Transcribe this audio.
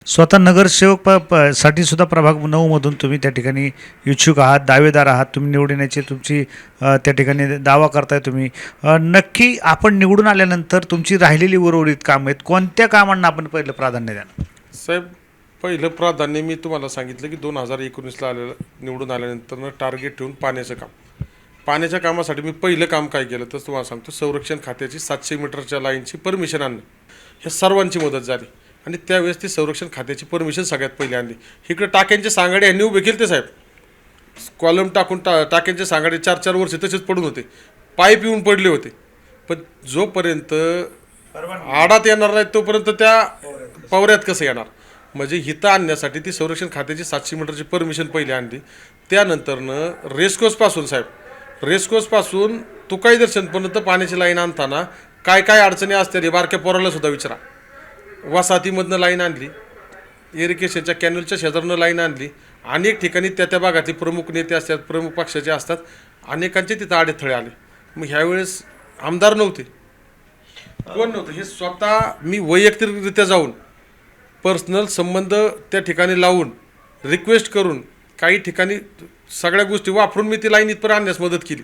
स्वतः नगरसेवक साठी सुद्धा प्रभाग 9 मधून तुम्ही त्या ठिकाणी इच्छुक आहात, दावेदार आहात. तुम्ही निवडून येण्याची तुमची त्या ठिकाणी दावा करताय तुम्ही. नक्की आपण निवडून आल्यानंतर तुमची राहिलेली उर्वरित कामं आहेत, कोणत्या कामांना आपण पहिलं प्राधान्य द्याल? साहेब, पहिलं प्राधान्य मी तुम्हाला सांगितलं की 2019ला निवडून आल्यानंतर टार्गेट ठेवून पाण्याचं काम. पाण्याच्या कामासाठी मी पहिलं काम काय केलं तर तुम्हाला सांगतो, संरक्षण खात्याची 700 मीटरच्या लाईनची परमिशन आणणं. ह्या सर्वांची मदत झाली आणि त्यावेळेस ती संरक्षण खात्याची परमिशन सगळ्यात पहिली आणली. इकडे टाक्यांचे सांगाडे यांनी उभे केले ते साहेब. कॉलम टाकून टाक्यांचे सांगाडे 4-4 वर्ष तसेच पडून होते, पाईप येऊन पडले होते. पण जोपर्यंत आडात येणार नाही तोपर्यंत त्या पवऱ्यात कसं येणार. म्हणजे हितं आणण्यासाठी ती संरक्षण खात्याची 700 मीटरची परमिशन पहिली आणली. त्यानंतरनं रेसकोर्सपासून साहेब, रेसकोर्सपासून तुकाई दर्शनपर्यंत पाण्याची लाईन आणताना काय काय अडचणी असतात हे बारक्या पोराला सुद्धा विचारा. वसाहतीमधनं लाईन आणली, इरिगेशनच्या कॅनलच्या शेजारनं लाईन आणली. अनेक ठिकाणी त्या भागातले प्रमुख नेते असतात, प्रमुख पक्षाचे असतात, अनेकांचे तिथं आडेथळे आले. मग ह्यावेळेस आमदार नव्हते, कोण नव्हतं. हे स्वतः मी वैयक्तिकरित्या जाऊन पर्सनल संबंध त्या ठिकाणी लावून रिक्वेस्ट करून काही ठिकाणी सगळ्या गोष्टी वापरून मी ती लाईन इथपर्यंत आणण्यास मदत केली.